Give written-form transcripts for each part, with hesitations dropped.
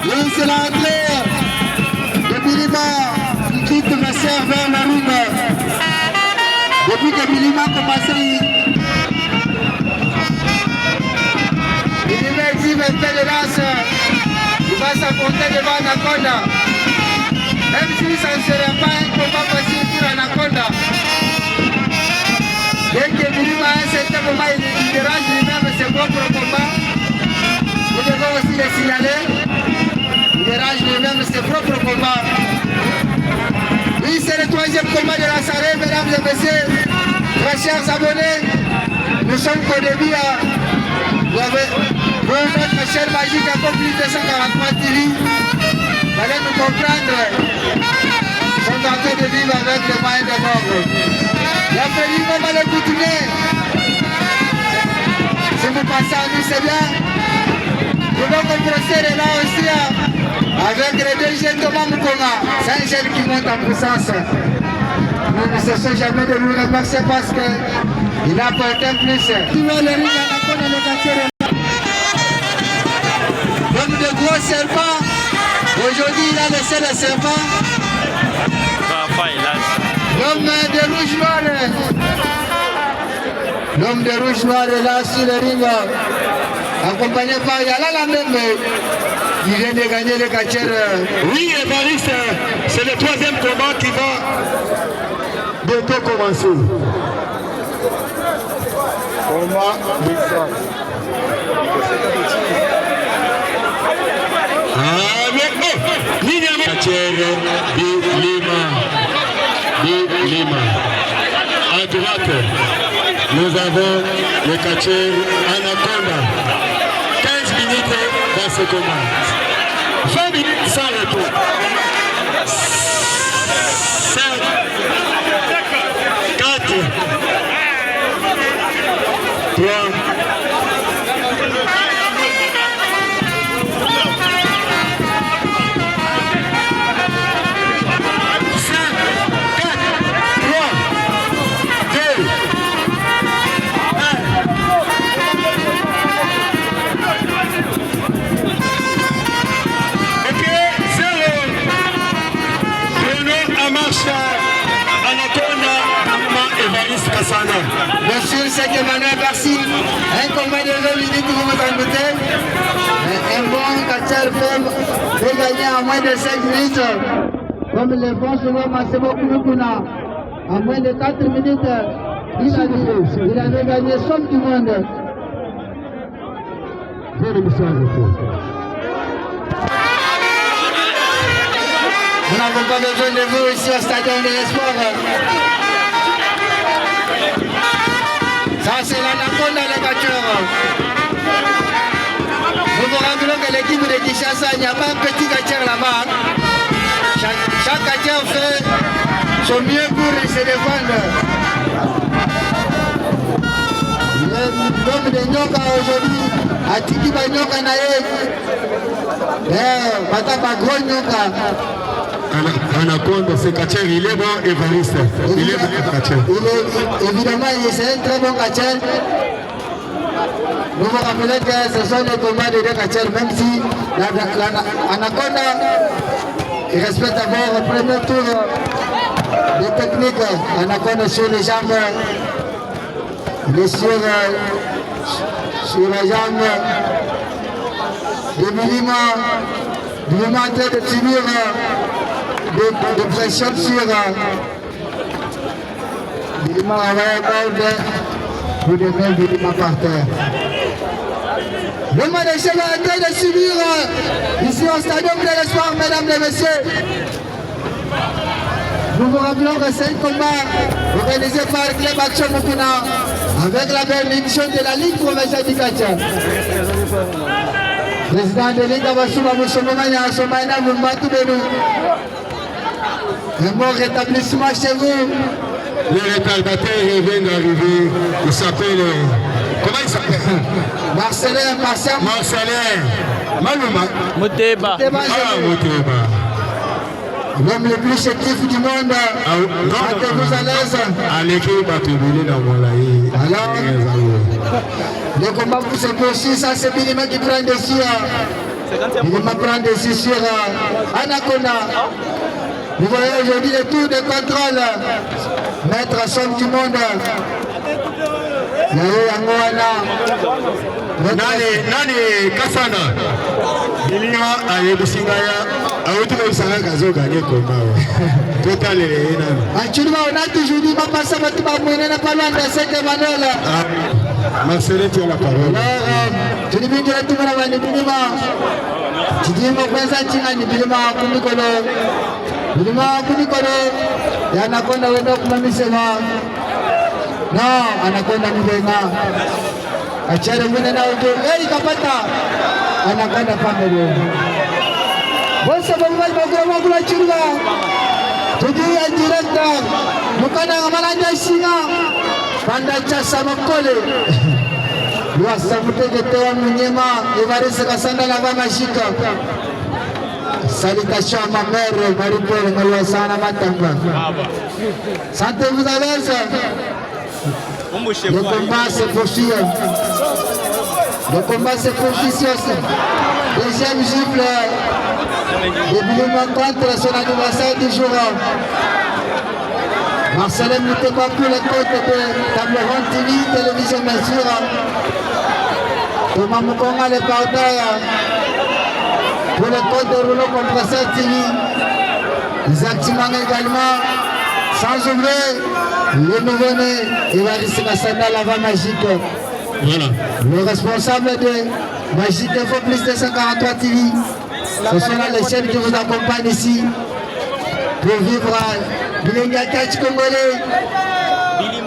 Oui, c'est l'entrée de Bilima qui quitte Messer vers la route. Depuis que Bilima a commencé, il exhibe un peu de danse. Il va s'affronter devant Anaconda. Même si ça ne serait pas un combat facile pour Anaconda. Dès que Bilima à un certain moment, il dérange lui-même ses propres combats. Nous devons aussi le signaler. Il dérange lui-même ses propres combats. Oui, c'est le troisième combat de la soirée, mesdames et messieurs. Très chers abonnés, nous sommes qu'au début. Pour notre chaîne magique à plus de 243 TV, fallait nous comprendre. Ils sont en train de vivre avec les moyens de mort. La famille va le continuer. Si vous passez à nous, c'est bien. Nous voulons qu'on procède là aussi avec les deux jeunes Thomas Mukoma. C'est un jeune qui monte en puissance. Nous ne cessons jamais de lui remercier parce qu'il a apporté plus. L'homme de gros serpents, aujourd'hui il a laissé le serpent. L'homme de rouge noir, l'homme de rouge noir est là sur le ring, accompagné par Yala Lamembe, qui vient de gagner le catcher. Oui, Évariste, c'est le troisième combat qui va bientôt commencer. Combat Wilson. Bilima. À droite, nous avons le catcher Anaconda. 15 minutes dans ce combat. 20 minutes sans retour. 5, 4, 3, Monsieur, c'est Emmanuel Barcy, un combat de 20 minutes, vous me permettez. Un bon catcher peut gagner en moins de 5 minutes. Comme les bons souvent Massimo Kounoukuna, en moins de 4 minutes, il avait gagné somme du monde. Nous n'avons pas besoin de vous ici au Stade de l'Espoir. Ça c'est l'Anaconda le catcheur. Nous vous rappelons que l'équipe de Kinshasa, il n'y a pas un petit catcheur là-bas. Chaque catcheur fait son mieux pour se défendre. L'homme de Nyoka aujourd'hui, Atiki Banyoka Naye, Mataba Gros Nyoka. Anaconda, c'est catcher, il est bon, Évariste. Il est bon, catcher. Évidemment, c'est un très bon catcher. Nous vous rappelons que ce sont des combats de deux catchers, même si l'Anaconda respecte d'abord le premier tour de technique. Anaconda sur les jambes, il est sur les jambes de Bilima en train de subir de pression sur Bilima vous devez Bilima par terre. Le match est en train de subir ici au Stadium de l'Espoir, mesdames et messieurs. Nous vous rappelons que c'est un combat organisé par Club Action Mukuna avec la bénédiction de la Ligue provinciale du catcher. Président de Ligue Abassouma Moussomomania Somaina Moumbatu Benou. Un bon rétablissement chez vous. Le retardateur vient d'arriver. Il s'appelle. Comment il s'appelle? Marcelin. Malouma. Mouteba. Mouteba. L'homme le plus chétif du monde. Mettez-vous à l'aise. Alors, le combat pour se poursuivre, ça c'est Bilima qui prend dessus. Il va prendre ici sur Anaconda. Vous voyez aujourd'hui le tour de contrôle. Maître somme du monde. Nani Kasana Bilima ayebusingaya awutuka bisanga kazo gagner combat. Total Actuellement on a toujours dit va passer à tout le monde n'a pas loin de cette Emmanuel. Marcelin tu as la parole. Tu dis bien que tout le monde va ni Bilima. Tu dis moi kwanza tinga ni Bilima kumikolo. Bilima kumikolo ya Anaconda wenda kumamisema. Non, Anaconda Mibenga. Achare mwene na ujo. Hey, kapata. Anaconda family. Bosa bali bagura bagura chirga. Tudi ya director. Mukana ngamalanja singa. Panda chasa makole. Lua samute getewa mnyema. Evariste Kasanda la vama shika. Salutation à ma mère, Marie-Paul Ngolosana Matamba. Sentez-vous à l'aise? Le combat se poursuit. Le combat se poursuit. Deuxième gifle de Bilima contre son anniversaire du jour. Marcelin Mouteba pour le compte de Tableron TV, télévision bien sûr. Thomas Mukonga le portail pour le compte de Rouleau Compresseur TV. Isaac Timang également. Sans oublier le nouveau-né, Evariste Kasanda, la voix magique. Voilà. Le responsable de Magique Info Plus 243 TV. Ce sont là les chaînes qui vous accompagnent ici pour vivre Bilinga Catch Congolais.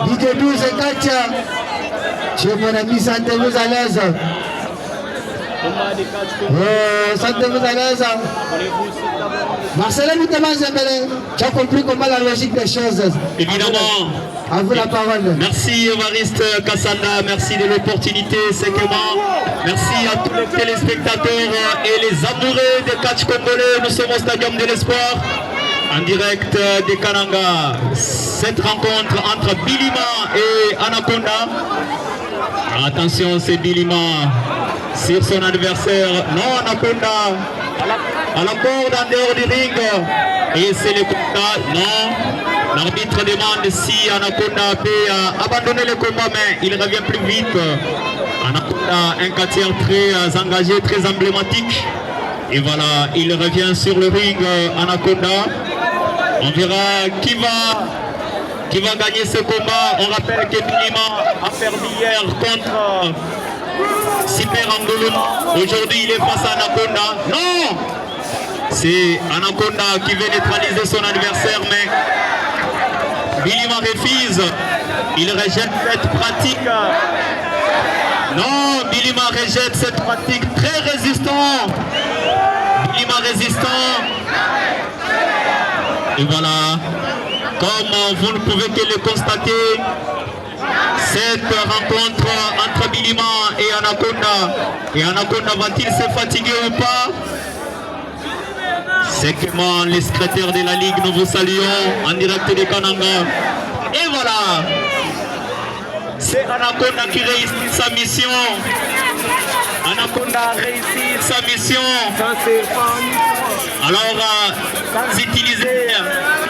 Didier 12 et Katia. Chez mon ami, sentez-vous à l'aise. Sentez-vous à l'aise. Marcelin Mitterrand Zembele, tu as compris comment la logique des choses. Évidemment. À vous la parole. Merci Evariste Kasanda, merci de l'opportunité, c'est comment. Merci à tous les téléspectateurs et les amoureux de catch congolais. Nous sommes au Stadium de l'Espoir, en direct de Kananga. Cette rencontre entre Bilima et Anaconda. Attention, c'est Bilima sur son adversaire. Non, Anaconda. À la corde en dehors du ring. Et c'est le combat. Non. L'arbitre demande si Anaconda peut abandonner le combat, mais il revient plus vite. Anaconda, un quartier très engagé, très emblématique. Et voilà, il revient sur le ring, Anaconda. On verra qui va gagner ce combat. On rappelle que Bilima a perdu hier contre Super Angoloma. Aujourd'hui, il est face à Anaconda. Non! C'est Anaconda qui veut neutraliser son adversaire, mais Bilima refuse. Il rejette cette pratique. Non, Bilima rejette cette pratique très résistant. Bilima résistant. Et voilà, comme vous ne pouvez que le constater, cette rencontre entre Bilima et Anaconda. Et Anaconda va-t-il se fatiguer ou pas? C'est comment les secrétaires de la Ligue, nous vous saluons en direct de Kananga. Et voilà, c'est Anaconda qui réussit sa mission. Anaconda a réussi sa mission. Alors, sans utiliser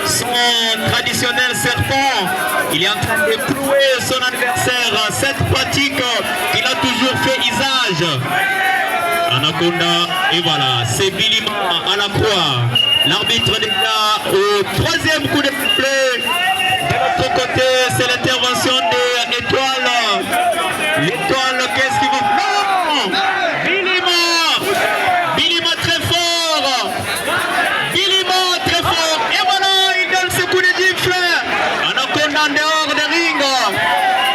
son traditionnel serpent, il est en train de clouer son adversaire. Cette pratique, il a toujours fait usage. Anaconda, et voilà, c'est Bilima à la croix. L'arbitre est là au troisième coup de sifflet. De l'autre côté, c'est l'intervention de Étoile. L'Étoile, qu'est-ce qu'il va faire? Non! Bilima très fort. Bilima très fort. Et voilà, il donne ce coup de gifle. Anaconda en dehors de ring.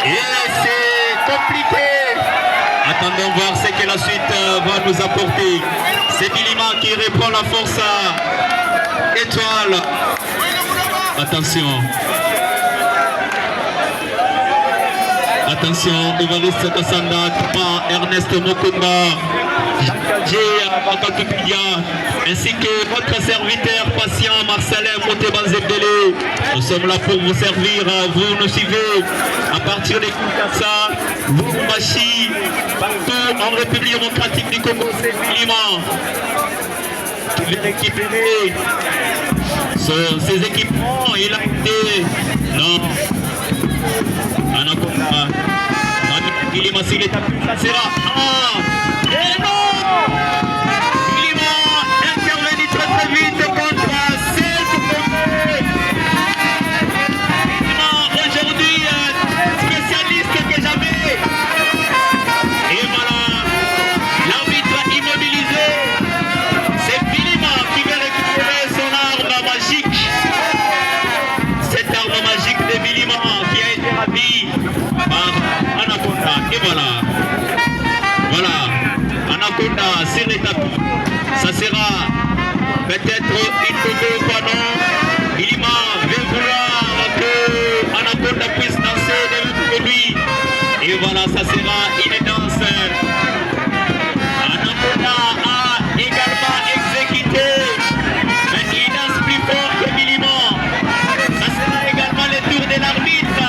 Et c'est compliqué. Attendons voir ce que la suite va nous apporter. C'est Bilima qui reprend la force à Étoile. Attention. Attention, Evariste Kasanda, Ernest Mokumba, Jacques Bakatupidia. ainsi que votre serviteur patient Marcelin Motebanzebdele. Nous sommes là pour vous servir. Vous nous suivez à partir de Kinshasa, Lubumbashi, partout en République démocratique du Congo, c'est Bilima qui vient récupérer ces équipements. Il a été non Anaconda Bilima s'il est appuyé, ça sera et non Bilima intervenu très vite contre aujourd'hui spécialiste que jamais. Et voilà, l'arbitre a immobilisé. C'est Bilima qui vient récupérer son arme magique. Cette arme magique de Bilima qui a été ravie par Anaconda. Et voilà. Voilà. Anaconda sur les tapis. Ça sera peut-être une photo pendant. Bilima veut vouloir que Anaconda puisse danser devant lui. Et voilà, ça sera une danse. Anaconda a également exécuté, mais il danse plus fort que Bilima. Ça sera également le tour de l'arbitre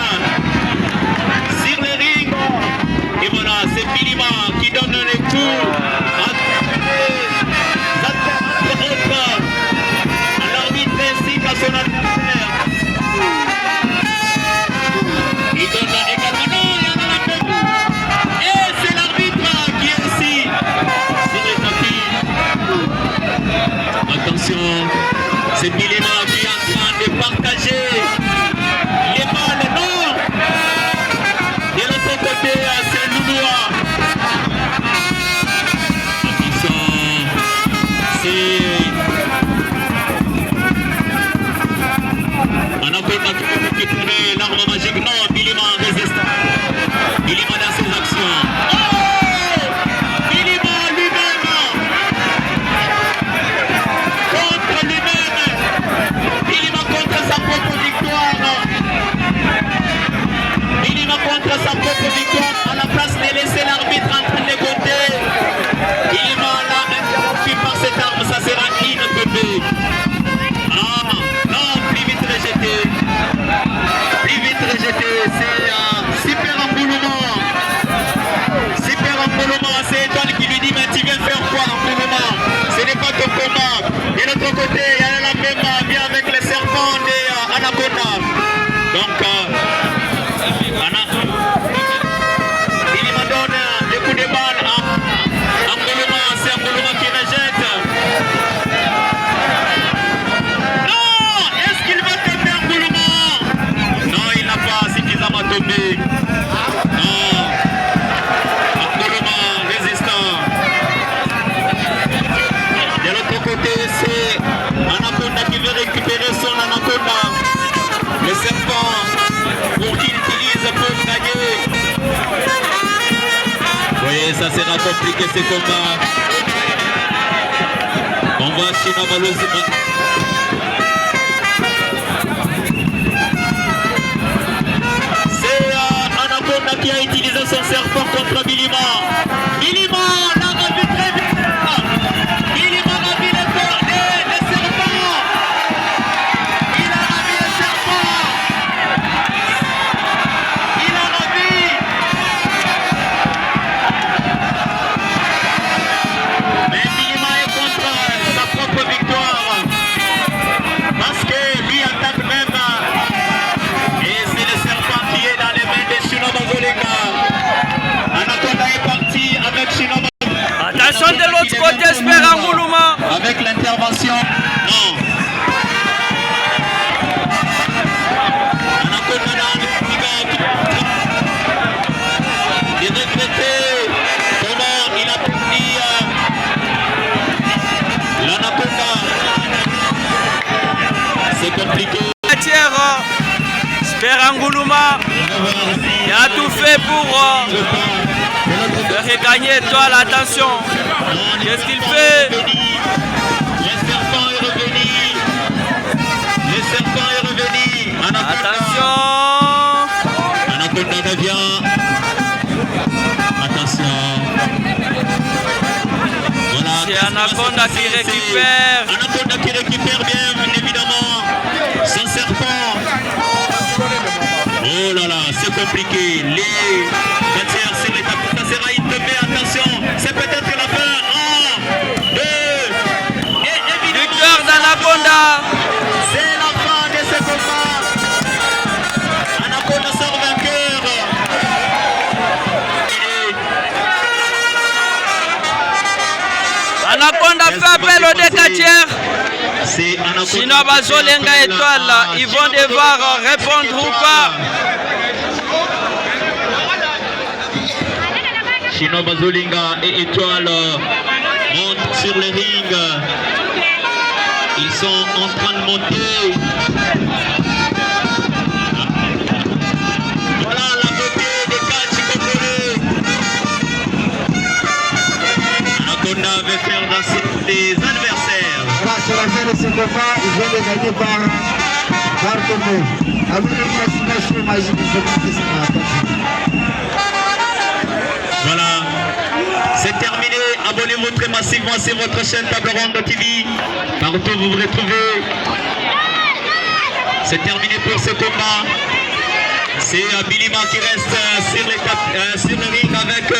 sur le ring. Et voilà, c'est Bilima qui donne les coups à l'arbitre ainsi qu'à son adversaire. Il donne également, non, il y en a la même. Et c'est l'arbitre qui est ici sur les tapis. Attention, c'est Bilima qui est en train de partager les balles. Non, de l'autre côté, c'est Louloua. Attention, c'est Anaconda qui peut récupérer l'arme magique. Non, Bilima résiste. Bilima dans ses actions. Oh, Bilima lui-même contre lui-même. Bilima contre sa propre victoire. Bilima contre sa propre victoire. À la place de laisser l'arbitre en train de compter, Bilima l'a interrompu par cette arme. Ça sera inapproprié. Ah, non, plus vite rejeté. Plus vite rejeté. C'est Super Amboulouma. Super Amboulouma, c'est Étoile qui lui dit mais tu viens faire quoi Amboulouma? Ce n'est pas ton combat. De l'autre côté, il y a la même bien avec les serpents de Anaconda. Donc, il me donne des coups de balle à Amboulouma. C'est Amboulouma qui rejette. Non, est-ce qu'il va tomber Amboulouma? Non, il n'a pas suffisamment tombé. Non, Amboulouma résistant. De l'autre côté, c'est Anaconda qui veut récupérer son Anaconda. Le serpent pour qu'il utilise pour gagner. Oui, ça sera compliqué ce combat. On va chez Navalos. C'est Anaconda qui a utilisé son serpent contre Bilima. Bilima l'a revu très vite. Bilima a vu le serpent. Il a ravi le serpent. Il a ravi. Mais Bilima est contre sa propre victoire. Parce que lui attaque même. Et c'est le serpent qui est dans les mains de Shino Mazolenga. Anaconda est parti avec Shino Mazolenga. Attention de l'autre côté, Super Amboulouma. Avec l'intervention. Non. Anaconda dans le il regrettait comment il a pris l'Anaconda. C'est compliqué. Super Amboulouma qui a tout fait pour regagner Étoile. Attention, qu'est-ce qu'il fait? Le serpent est revenu. Le serpent est revenu. Attention. Anaconda revient. Attention. Voilà. C'est Anaconda qui récupère. Anaconda qui récupère bien évidemment son serpent. Oh là là, c'est compliqué. Les matières sur les tapis, ça sera une mais attention, c'est peut-être la fin. 1, 2, et évidemment. Victoire d'Anaconda. C'est la fin de ce combat. Anaconda sort vainqueur. Anaconda fait appel au décatière. C'est Anaconda. Sinon, Bazolenga étoile, ils vont devoir répondre ou pas. Chino Bazolinga et Étoile montent sur le ring. Ils sont en train de monter. Voilà la beauté des catch congolais. Anaconda veut faire danser les adversaires. Voilà, sur la fin de ce combat, ils viennent de gagner par Congo. Avec une massification magique de Voilà, c'est terminé. Abonnez-vous très massivement sur votre chaîne Table Ronde TV. Partout vous vous retrouvez. C'est terminé pour ce combat. C'est Bilima qui reste sur le ring avec